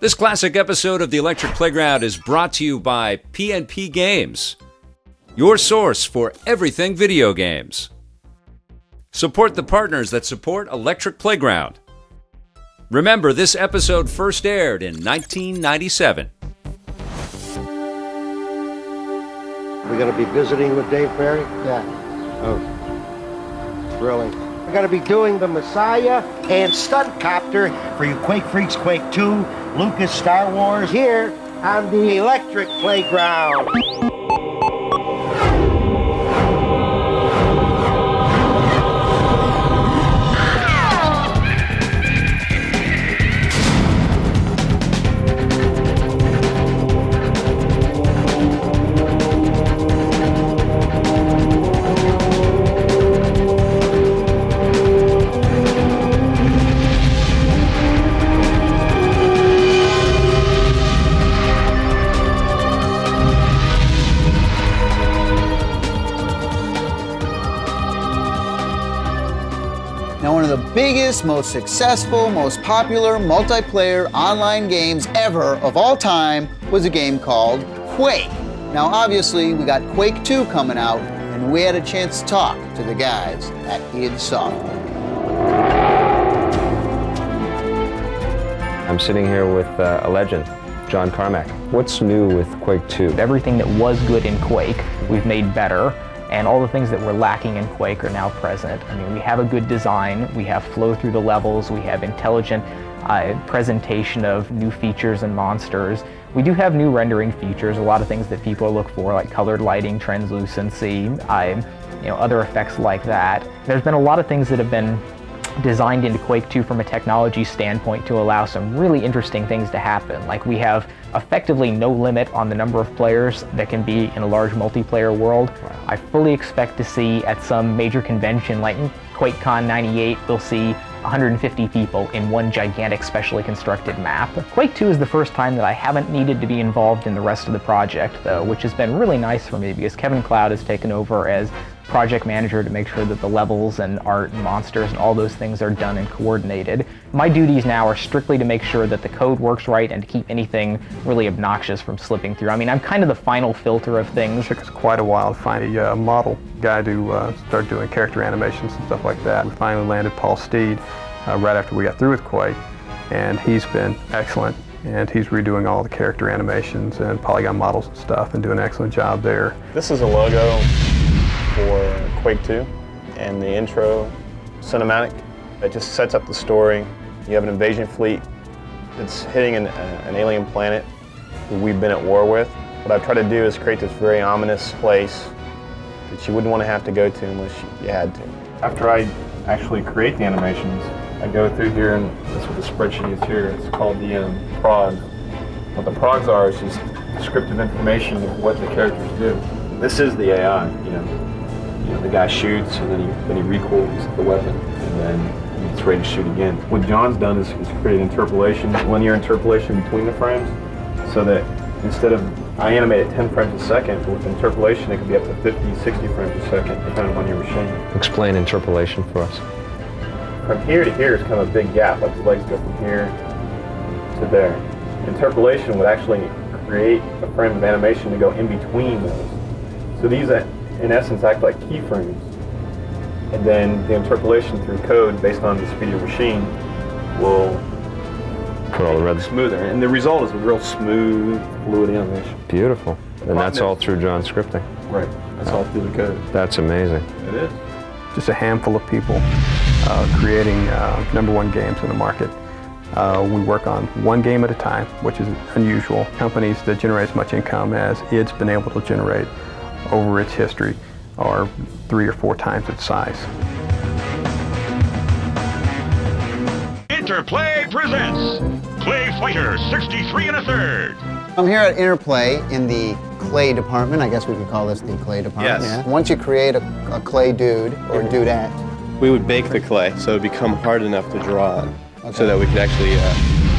This classic episode of the Electric Playground is brought to you by P&P Games, your source for everything video games. Support the partners that support Electric Playground. Remember, this episode first aired in 1997. We're going to be visiting with Dave Perry? Yeah. Oh, thrilling. We're going to be doing The Messiah and Stunt Copter for you Quake freaks, Quake 2, Lucas Star Wars, here on the Electric Playground. Biggest, most successful, most popular multiplayer online games ever of all time was a game called Quake. Now obviously we got Quake 2 coming out and we had a chance to talk to the guys at id Software. I'm sitting here with a legend, John Carmack. What's new with Quake 2? Everything that was good in Quake, we've made better. And all the things that were lacking in Quake are now present. I mean, we have a good design, we have flow through the levels, we have intelligent presentation of new features and monsters. We do have new rendering features, a lot of things that people look for, like colored lighting, translucency, other effects like that. There's been a lot of things that have been designed into Quake 2 from a technology standpoint to allow some really interesting things to happen. Like we have effectively no limit on the number of players that can be in a large multiplayer world. Wow. I fully expect to see at some major convention like QuakeCon 98, we'll see 150 people in one gigantic specially constructed map. Quake 2 is the first time that I haven't needed to be involved in the rest of the project though, which has been really nice for me because Kevin Cloud has taken over as project manager to make sure that the levels and art and monsters and all those things are done and coordinated. My duties now are strictly to make sure that the code works right and to keep anything really obnoxious from slipping through. I mean, I'm kind of the final filter of things. It took us quite a while to find a model guy to start doing character animations and stuff like that. We finally landed Paul Steed right after we got through with Quake, and he's been excellent. And he's redoing all the character animations and polygon models and stuff and doing an excellent job there. This is a logo for Quake 2 and the intro cinematic. It just sets up the story. You have an invasion fleet that's hitting an alien planet who we've been at war with. What I've tried to do is create this very ominous place that you wouldn't want to have to go to unless you had to. After I actually create the animations, I go through here, and that's what the spreadsheet is here. It's called the progs. What the progs are is just descriptive information of what the characters do. This is the AI, you know, the guy shoots and then he recoils the weapon and then it's ready to shoot again. What John's done is create interpolation, linear interpolation between the frames, so that instead of, I animate at 10 frames a second, with interpolation it can be up to 50, 60 frames a second, depending on your machine. Explain interpolation for us. From here to here is kind of a big gap, like the legs go from here to there. Interpolation would actually create a frame of animation to go in between those. So these, in essence, act like keyframes. And then the interpolation through code, based on the speed of your machine, will put all the red smoother. And the result is a real smooth, fluid animation. Beautiful. And that's all through John's scripting. Right. That's all through the code. That's amazing. It is. Just a handful of people creating #1 games in the market. We work on one game at a time, which is unusual. Companies that generate as much income as id's been able to generate over its history are 3 or 4 times its size. Interplay presents Clayfighter 63 1/3. I'm here at Interplay in the clay department. I guess we could call this the clay department. Yes. Yeah. Once you create a clay dude or dudette, we would bake the clay so it would become hard enough to draw on, okay, so that we could actually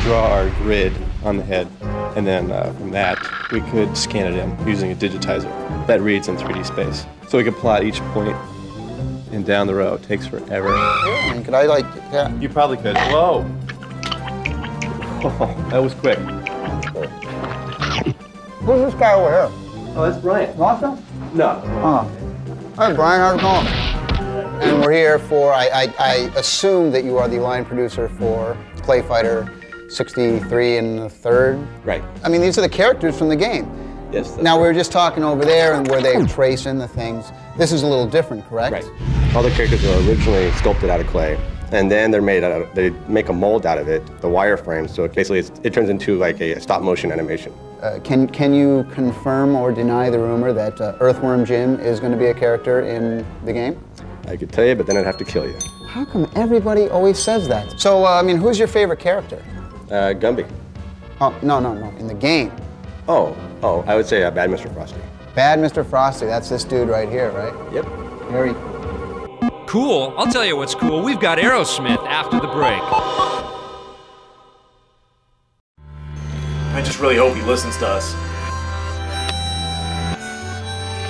draw our grid on the head. And then from that, we could scan it in using a digitizer that reads in 3D space. So we could plot each point and down the row. It takes forever. and could I like, yeah. You probably could. Whoa. Oh, that was quick. Who's this guy over here? Oh, that's Brian. Austin? No. Oh. Hi, Brian. How's it going? And we're here for, I assume that you are the line producer for Clayfighter 63 and the third? Right. I mean, these are the characters from the game. Yes. That's Now, we right. were just talking over there and where they trace in the things. This is a little different, correct? Right. All the characters were originally sculpted out of clay, and then they're made out of, they make a mold out of it, the wireframe, so basically it turns into like a stop motion animation. Can you confirm or deny the rumor that Earthworm Jim is going to be a character in the game? I could tell you, but then I'd have to kill you. How come everybody always says that? So, I mean, who's your favorite character? Gumby. Oh, no, in the game. Oh, I would say Bad Mr. Frosty. Bad Mr. Frosty, that's this dude right here, right? Yep. Very. Cool. I'll tell you what's cool. We've got Aerosmith after the break. I just really hope he listens to us.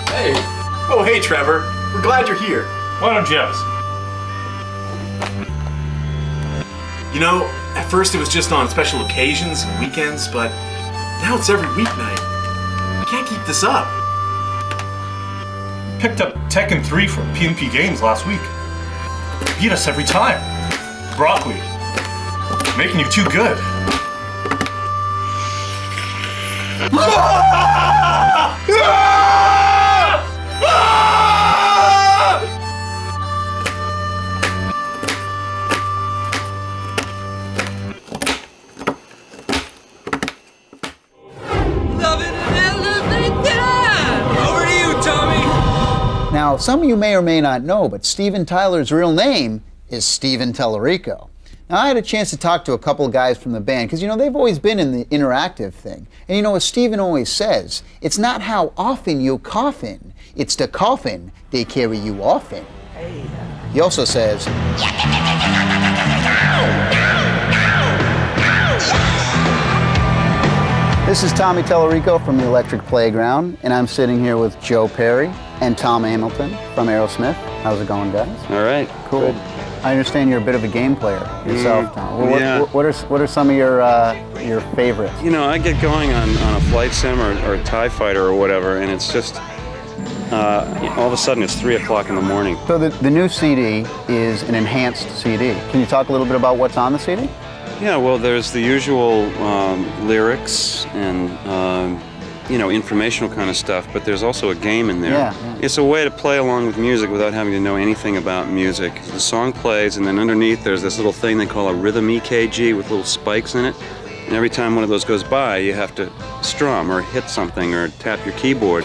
Hey! Oh, hey, Trevor. We're glad you're here. Why don't you have us? You know, at first it was just on special occasions and weekends, but now it's every weeknight. We can't keep this up. Picked up Tekken 3 from PNP Games last week. Beat us every time. Broccoli. Making you too good. Over to you, Tommy. Now, some of you may or may not know, but Steven Tyler's real name is Steven Tallarico. Now, I had a chance to talk to a couple of guys from the band, because, you know, they've always been in the interactive thing. And, you know, as Steven always says, it's not how often you coughin', it's the coffin they carry you off in. He also says, this is Tommy Tallarico from the Electric Playground, and I'm sitting here with Joe Perry and Tom Hamilton from Aerosmith. How's it going, guys? All right. Cool. Good. I understand you're a bit of a game player yourself, Tom. Well, yeah. What are some of your favorites? You know, I get going on a flight sim or a TIE fighter or whatever, and it's just all of a sudden it's 3 o'clock in the morning. So the new CD is an enhanced CD. Can you talk a little bit about what's on the CD? Yeah, well, there's the usual lyrics and you know, informational kind of stuff, but there's also a game in there. Yeah. It's a way to play along with music without having to know anything about music. The song plays, and then underneath there's this little thing they call a rhythm EKG with little spikes in it. And every time one of those goes by, you have to strum or hit something or tap your keyboard.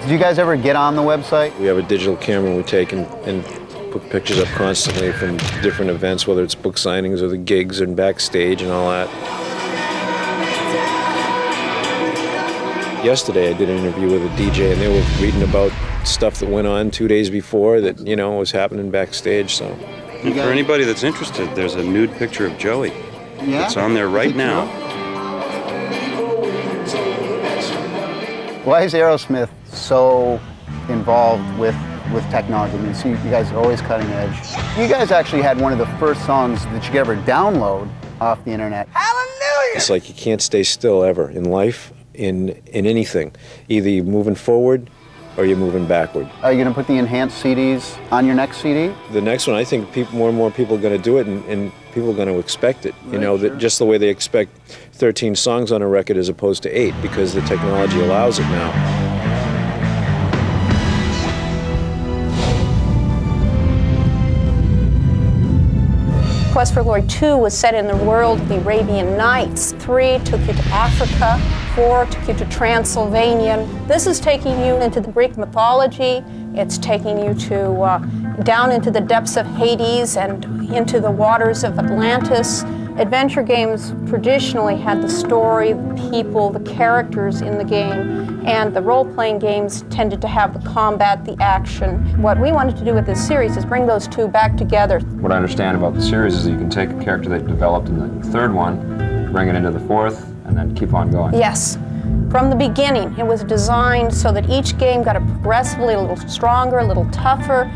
Did you guys ever get on the website? We have a digital camera we take and put pictures up constantly from different events, whether it's book signings or the gigs and backstage and all that. Yesterday I did an interview with a DJ and they were reading about stuff that went on 2 days before that, you know, was happening backstage, so. And for anybody that's interested, there's a nude picture of Joey. Yeah? It's on there right now. Why is Aerosmith so involved with technology? I mean, see, you guys are always cutting edge. You guys actually had one of the first songs that you could ever download off the internet. Hallelujah! It's like you can't stay still ever in life, in anything. Either you're moving forward or you're moving backward. Are you going to put the enhanced CDs on your next CD? The next one, I think more and more people are going to do it, and people are going to expect it. You know, that just the way they expect 13 songs on a record as opposed to 8, because the technology allows it now. Quest for Glory 2 was set in the world of the Arabian Nights. 3 took you to Africa. 4 took you to Transylvania. This is taking you into the Greek mythology. It's taking you to down into the depths of Hades and into the waters of Atlantis. Adventure games traditionally had the story, the people, the characters in the game, and the role-playing games tended to have the combat, the action. What we wanted to do with this series is bring those two back together. What I understand about the series is that you can take a character that you developed in the third one, bring it into the fourth, and then keep on going. Yes. From the beginning, it was designed so that each game got progressively a little stronger, a little tougher.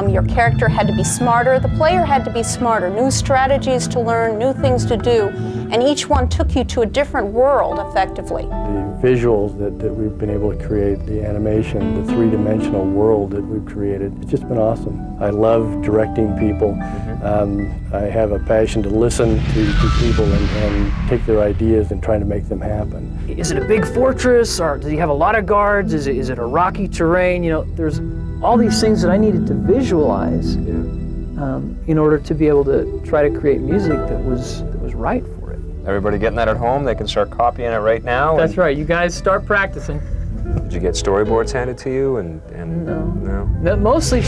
Your character had to be smarter. The player had to be smarter. New strategies to learn, new things to do. And each one took you to a different world, effectively. The visuals that we've been able to create, the animation, the three-dimensional world that we've created, it's just been awesome. I love directing people. I have a passion to listen to people and take their ideas and try to make them happen. Is it a big fortress, or does he have a lot of guards? Is it a rocky terrain? You know, there's all these things that I needed to visualize in order to be able to try to create music that was right for it. Everybody getting that at home? They can start copying it right now? That's right. You guys start practicing. Did you get storyboards handed to you? No. Mostly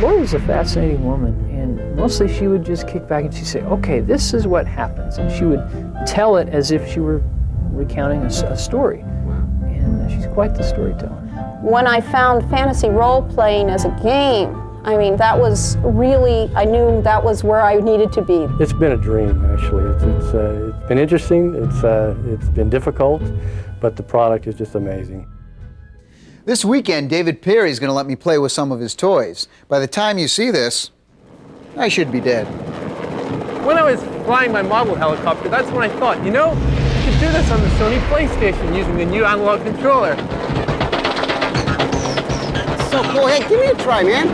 Lori was a fascinating woman, and mostly she would just kick back and she'd say, okay, this is what happens. And she would tell it as if she were recounting a story. And she's quite the storyteller. When I found fantasy role-playing as a game, I mean, that was really, I knew that was where I needed to be. It's been a dream, actually. It's been interesting, it's been difficult, but the product is just amazing. This weekend, David Perry's going to let me play with some of his toys. By the time you see this, I should be dead. When I was flying my model helicopter, that's when I thought, you know, you could do this on the Sony PlayStation using the new analog controller. So cool. Hey, give me a try, man.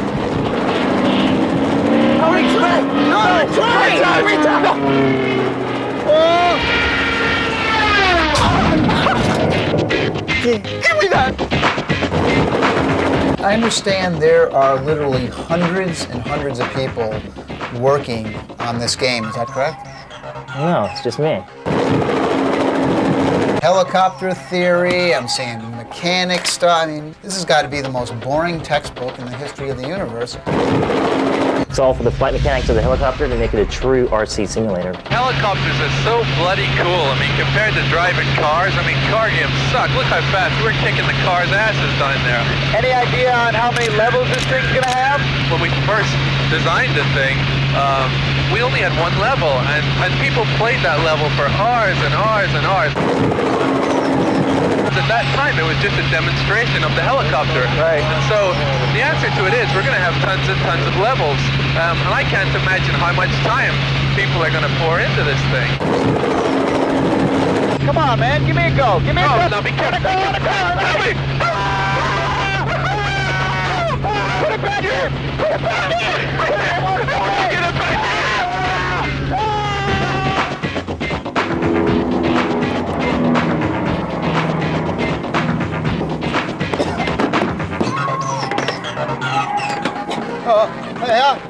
Oh, try! No, try! Give me that! I understand there are literally hundreds and hundreds of people working on this game. Is that correct? No, it's just me. Helicopter theory, I'm seeing mechanic stuff. I mean, this has got to be the most boring textbook in the history of the universe. It's all for the flight mechanics of the helicopter to make it a true RC simulator. Helicopters are so bloody cool. I mean, compared to driving cars, I mean, car games suck. Look how fast we're kicking the car's asses down there. Any idea on how many levels this thing's gonna have? When we first designed the thing, we only had one level, and people played that level for hours and hours and hours. At that time, it was just a demonstration of the helicopter. Right. And so the answer to it is we're going to have tons and tons of levels. And I can't imagine how much time people are going to pour into this thing. Come on, man. Give me a go. Give me a go. No, be careful. Help me. Put it back here. Put it back here. Get it back here.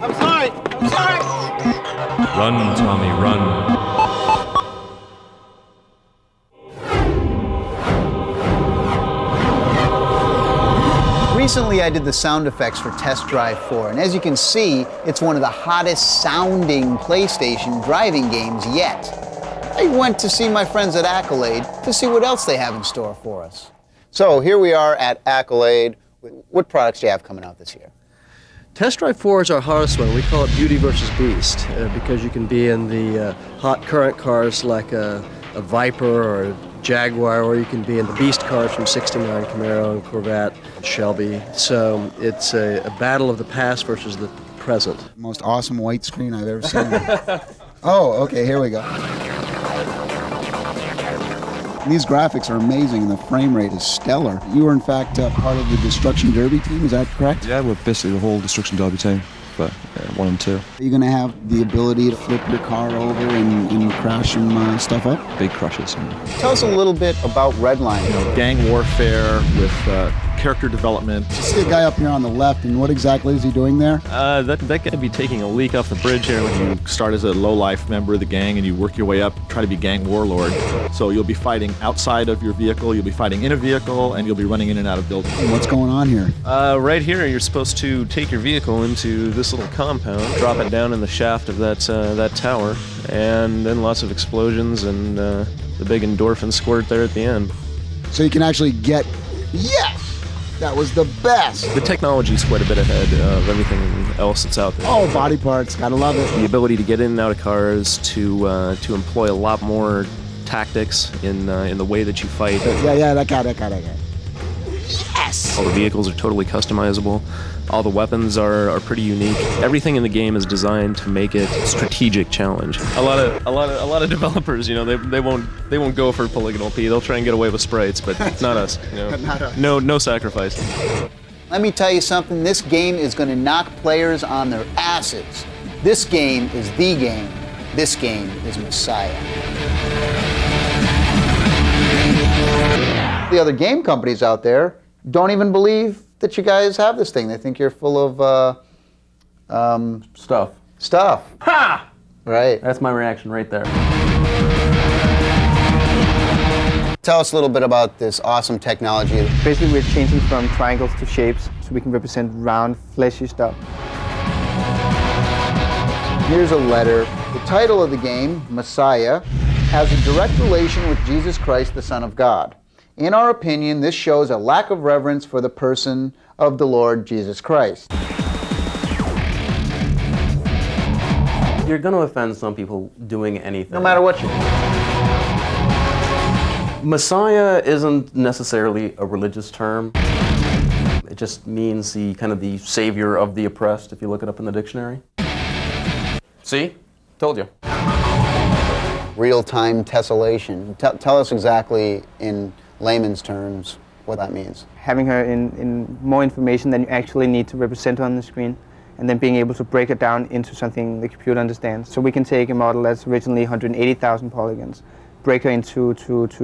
I'm sorry. Run, Tommy, run. Recently, I did the sound effects for Test Drive 4, and as you can see, it's one of the hottest sounding PlayStation driving games yet. I went to see my friends at Accolade to see what else they have in store for us. So here we are at Accolade. What products do you have coming out this year? Test Drive 4 is our hottest one. We call it Beauty versus Beast because you can be in the hot current cars like a Viper or a Jaguar, or you can be in the Beast cars from '69, Camaro and Corvette, Shelby. So it's a battle of the past versus the present. Most awesome white screen I've ever seen. Oh, okay, here we go. These graphics are amazing, and the frame rate is stellar. You were, in fact, part of the Destruction Derby team, is that correct? Yeah, we're basically the whole Destruction Derby team, but 1 and 2. Are you going to have the ability to flip your car over and crash some stuff up? Big crashes. Tell us a little bit about Redline. Gang warfare with character development. I see a guy up here on the left, and what exactly is he doing there? That could be taking a leak off the bridge here when you start as a low-life member of the gang and you work your way up, try to be gang warlord. So you'll be fighting outside of your vehicle, you'll be fighting in a vehicle, and you'll be running in and out of buildings. What's going on here? Right here, you're supposed to take your vehicle into this little compound, drop it down in the shaft of that tower, and then lots of explosions and the big endorphin squirt there at the end. So you can actually get... Yes! That was the best. The technology is quite a bit ahead of everything else that's out there. Oh, body parts, gotta love it. The ability to get in and out of cars, to employ a lot more tactics in the way that you fight. Yeah, that guy. Yes! All the vehicles are totally customizable. All the weapons are pretty unique. Everything in the game is designed to make it a strategic challenge. A lot of developers, they won't go for polygonal P. They'll try and get away with sprites, but not us. Not us. No sacrifice. Let me tell you something, this game is going to knock players on their asses. This game is the game. This game is Messiah. The other game companies out there don't even believe that you guys have this thing. They think you're full of stuff. Ha! Right. That's my reaction right there. Tell us a little bit about this awesome technology. Basically, we're changing from triangles to shapes so we can represent round, fleshy stuff. Here's a letter. The title of the game, Messiah, has a direct relation with Jesus Christ, the Son of God. In our opinion, this shows a lack of reverence for the person of the Lord Jesus Christ. You're going to offend some people doing anything. No matter what you do. Messiah isn't necessarily a religious term. It just means the kind of the savior of the oppressed, if you look it up in the dictionary. See? Told you. Real-time tessellation. Tell us exactly in layman's terms what that means. Having her in more information than you actually need to represent her on the screen, and then being able to break it down into something the computer understands. So we can take a model that's originally 180,000 polygons, break her into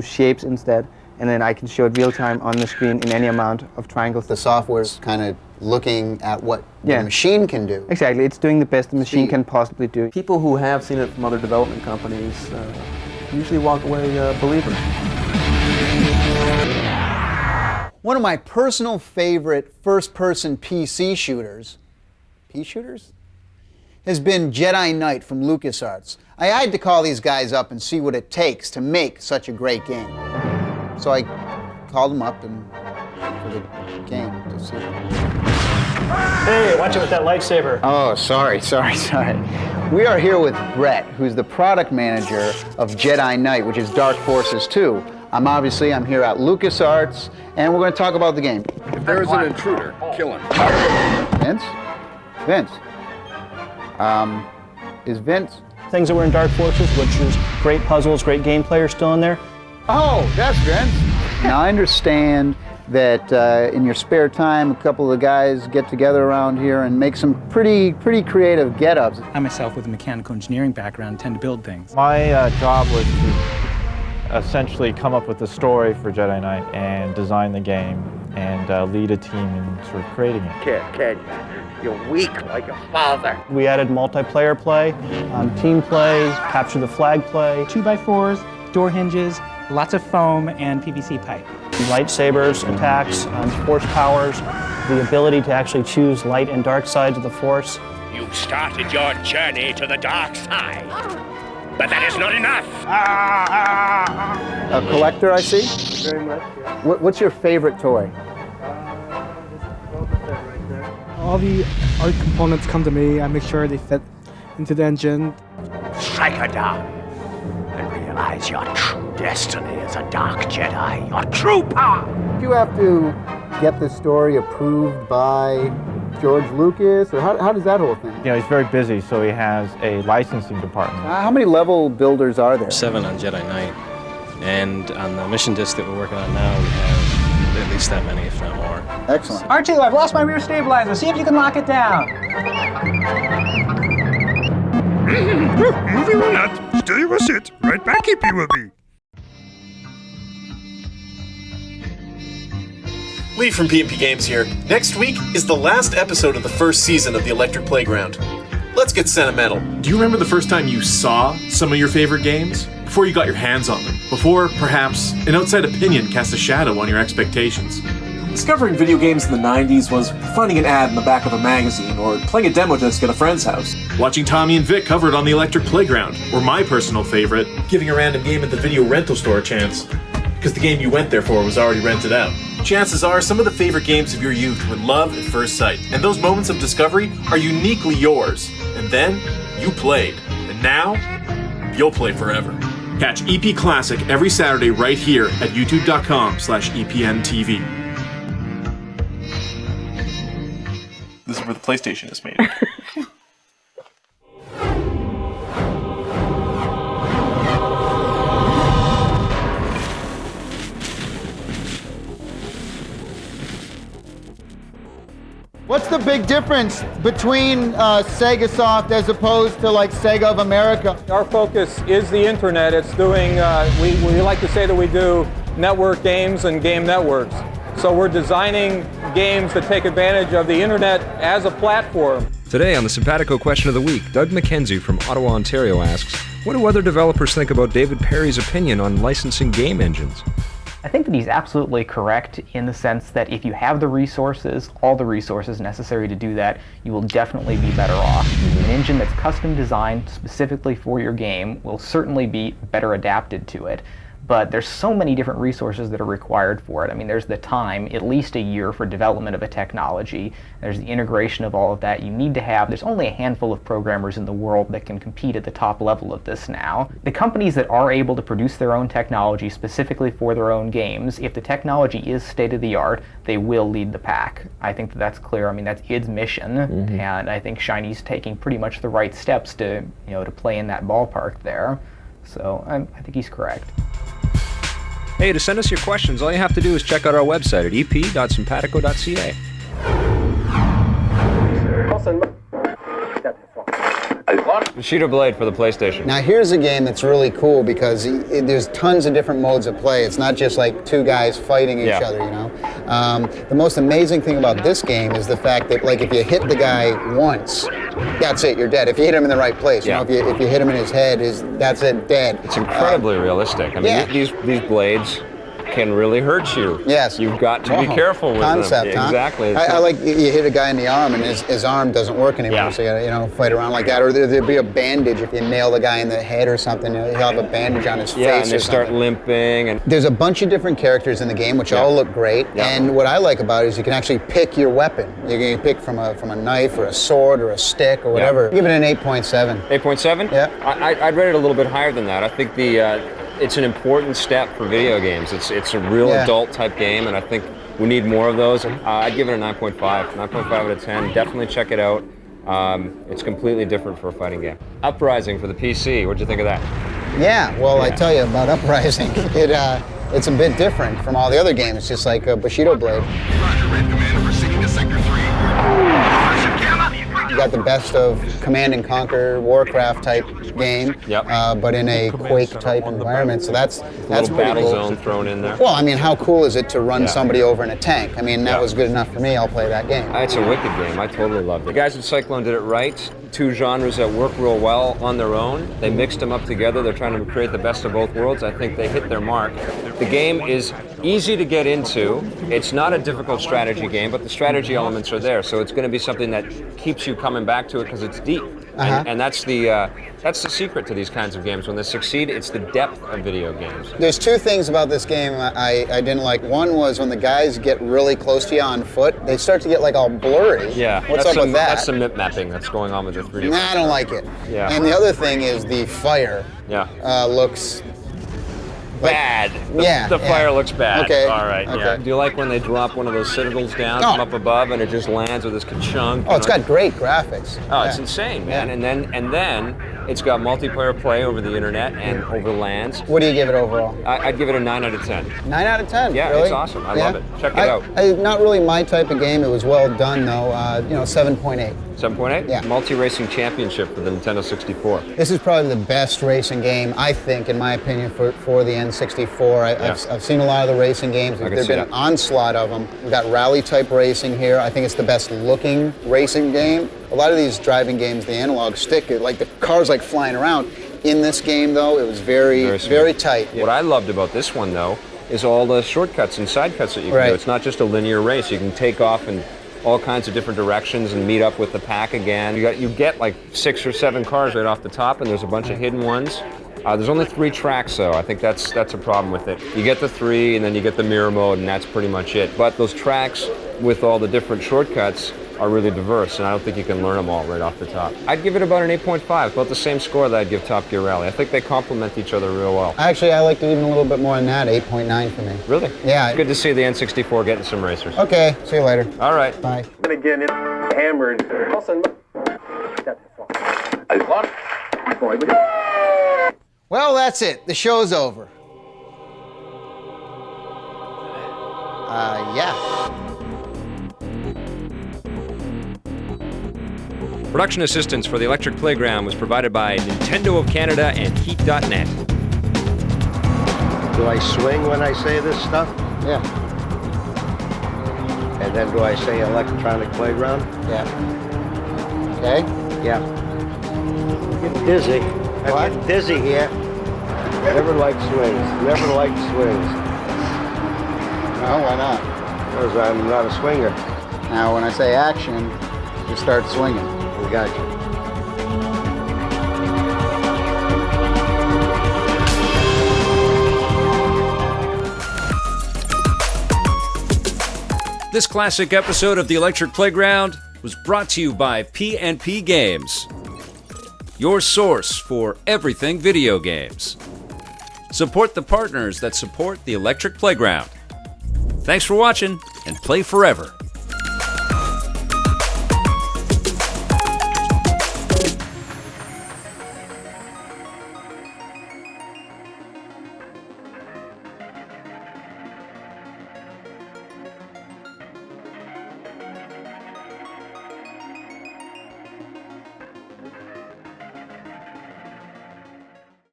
shapes instead, and then I can show it real time on the screen in any amount of triangles. The software's kind of looking at what the machine can do. Exactly, it's doing the best the machine can possibly do. People who have seen it from other development companies usually walk away believers. One of my personal favorite first-person PC shooters, has been Jedi Knight from LucasArts. I had to call these guys up and see what it takes to make such a great game. So I called them up and for the game to see. Hey, watch it with that lightsaber. Oh, sorry. We are here with Brett, who's the product manager of Jedi Knight, which is Dark Forces 2. I'm here at LucasArts, and we're going to talk about the game. If there is an intruder, kill him. Vince? Is Vince? Things that were in Dark Forces, which is great puzzles, great gameplay, are still in there. Oh, that's Vince. Now, I understand that in your spare time, a couple of the guys get together around here and make some pretty creative get-ups. I myself, with a mechanical engineering background, tend to build things. My job was to essentially come up with the story for Jedi Knight and design the game and lead a team in sort of creating it. Kid, you're weak like your father. We added multiplayer play, team play, capture the flag play. 2x4s, door hinges, lots of foam, and PVC pipe. Lightsabers, attacks, force powers, the ability to actually choose light and dark sides of the Force. You've started your journey to the dark side, but that is not enough. A collector, I see? Very much, yeah. What's your favorite toy? All the art components come to me. I make sure they fit into the engine. Strike her down and realize your true destiny as a dark Jedi, your true power. Do you have to get the story approved by George Lucas, or how does that whole thing? He's very busy, so he has a licensing department. How many level builders are there? 7 on Jedi Knight, and on the mission disc that we're working on now, we have at least that many, if not more. Excellent. R2, I've lost my rear stabilizer. See if you can lock it down. Moving or not, stay or sit, right back if you will be. Lee from PNP Games here. Next week is the last episode of the first season of the Electric Playground. Let's get sentimental. Do you remember the first time you saw some of your favorite games? Before you got your hands on them? Before, perhaps, an outside opinion cast a shadow on your expectations? Discovering video games in the 90s was finding an ad in the back of a magazine or playing a demo disc at a friend's house. Watching Tommy and Vic covered on the Electric Playground, or my personal favorite, giving a random game at the video rental store a chance, because the game you went there for was already rented out. Chances are some of the favorite games of your youth were love at first sight, and those moments of discovery are uniquely yours. And then, you played. And now, you'll play forever. Catch EP Classic every Saturday right here at youtube.com/EPNTV. This is where the PlayStation is made. What's the big difference between Sega Soft as opposed to like Sega of America? Our focus is the internet. It's doing, we like to say that we do network games and game networks. So we're designing games that take advantage of the internet as a platform. Today on the Simpatico Question of the Week, Doug McKenzie from Ottawa, Ontario asks, what do other developers think about David Perry's opinion on licensing game engines? I think that he's absolutely correct in the sense that if you have the resources, all the resources necessary to do that, you will definitely be better off. An engine that's custom designed specifically for your game will certainly be better adapted to it. But there's so many different resources that are required for it. I mean, there's the time, at least a year for development of a technology. There's the integration of all of that you need to have. There's only a handful of programmers in the world that can compete at the top level of this now. The companies that are able to produce their own technology specifically for their own games, if the technology is state-of-the-art, they will lead the pack. I think that that's clear. I mean, that's id's mission, and I think Shiny's taking pretty much the right steps to, to play in that ballpark there. So I think he's correct. Hey, to send us your questions, all you have to do is check out our website at ep.simpatico.ca. Bushido Blade for the PlayStation. Now here's a game that's really cool because there's tons of different modes of play. It's not just like two guys fighting each other, The most amazing thing about this game is the fact that, like, if you hit the guy once, that's it, you're dead. If you hit him in the right place, if you hit him in his head, that's it, dead. It's incredibly realistic. I mean, these blades can really hurt you. Yes. You've got to be careful with concept, them. Huh? Exactly. I like you hit a guy in the arm and his arm doesn't work anymore, so you gotta fight around like that. Or there'd be a bandage if you nail the guy in the head or something. He'll have a bandage on his face. Yeah, and they start limping. And there's a bunch of different characters in the game which all look great. And what I like about it is you can actually pick your weapon. You can pick from a knife or a sword or a stick or whatever. Give it an 8.7. 8.7? Yeah. I'd rate it a little bit higher than that. I think it's an important step for video games. It's a real adult type game, and I think we need more of those. I'd give it a 9.5. 9.5 out of 10. Definitely check it out. It's completely different for a fighting game. Uprising for the PC. What'd you think of that? Yeah, well, I tell you about Uprising. It's a bit different from all the other games, just like Bushido Blade. You got the best of Command and Conquer, Warcraft type game, but in a Quake type environment. So that's little battle cool. zone thrown in there. Well, I mean, how cool is it to run somebody over in a tank? I mean, that was good enough for me. I'll play that game. It's a wicked game. I totally loved it. The guys at Cyclone did it right. Two genres that work real well on their own. They mixed them up together. They're trying to create the best of both worlds. I think they hit their mark. The game is easy to get into. It's not a difficult strategy game, but the strategy elements are there. So it's going to be something that keeps you coming back to it because it's deep. And that's the secret to these kinds of games. When they succeed, it's the depth of video games. There's two things about this game I didn't like. One was when the guys get really close to you on foot, they start to get like all blurry. Yeah. What's up with that? That's some mip mapping that's going on with the 3D. Nah, I don't like it. Yeah. And the other thing is the fire. Looks bad. The fire looks bad. Okay. All right. Okay. Yeah. Do you like when they drop one of those citadels down from up above and it just lands with this ka-chunk? Oh, it's got great graphics. Oh, it's insane, man. And then it's got multiplayer play over the internet and over lands. What do you give it overall? I'd give it a 9 out of 10. 9 out of 10. Yeah, really? it's awesome. I love it. Check it out. Not really my type of game. It was well done though. 7.8. 7.8? Yeah. Multi-racing championship for the Nintendo 64. This is probably the best racing game, I think, in my opinion, for the N64. I've seen a lot of the racing games. There've been an onslaught of them. We've got rally-type racing here. I think it's the best-looking racing game. A lot of these driving games, the analog stick, like the car's like flying around. In this game, though, it was very tight. What I loved about this one, though, is all the shortcuts and side cuts that you can do. It's not just a linear race. You can take off in all kinds of different directions and meet up with the pack again. You get like 6 or 7 cars right off the top, and there's a bunch of hidden ones. There's only 3 tracks, though. I think that's a problem with it. You get the 3, and then you get the mirror mode, and that's pretty much it. But those tracks with all the different shortcuts are really diverse, and I don't think you can learn them all right off the top. I'd give it about an 8.5, about the same score that I'd give Top Gear Rally. I think they complement each other real well. Actually, I liked it even a little bit more than that, 8.9 for me. Really? Yeah. It's good to see the N64 getting some racers. Okay, see you later. All right. Bye. And again, it's hammered. Well, that's it. The show's over. Yeah. Production assistance for the Electric Playground was provided by Nintendo of Canada and Heat.net. Do I swing when I say this stuff? Yeah. And then do I say electronic playground? Yeah. Okay? Yeah. I'm getting dizzy. I'm getting dizzy here. Never liked swings. Never liked swings. No, why not? Because I'm not a swinger. Now, when I say action, you start swinging. We got you. This classic episode of The Electric Playground was brought to you by P&P Games, your source for everything video games. Support the partners that support The Electric Playground. Thanks for watching, and play forever.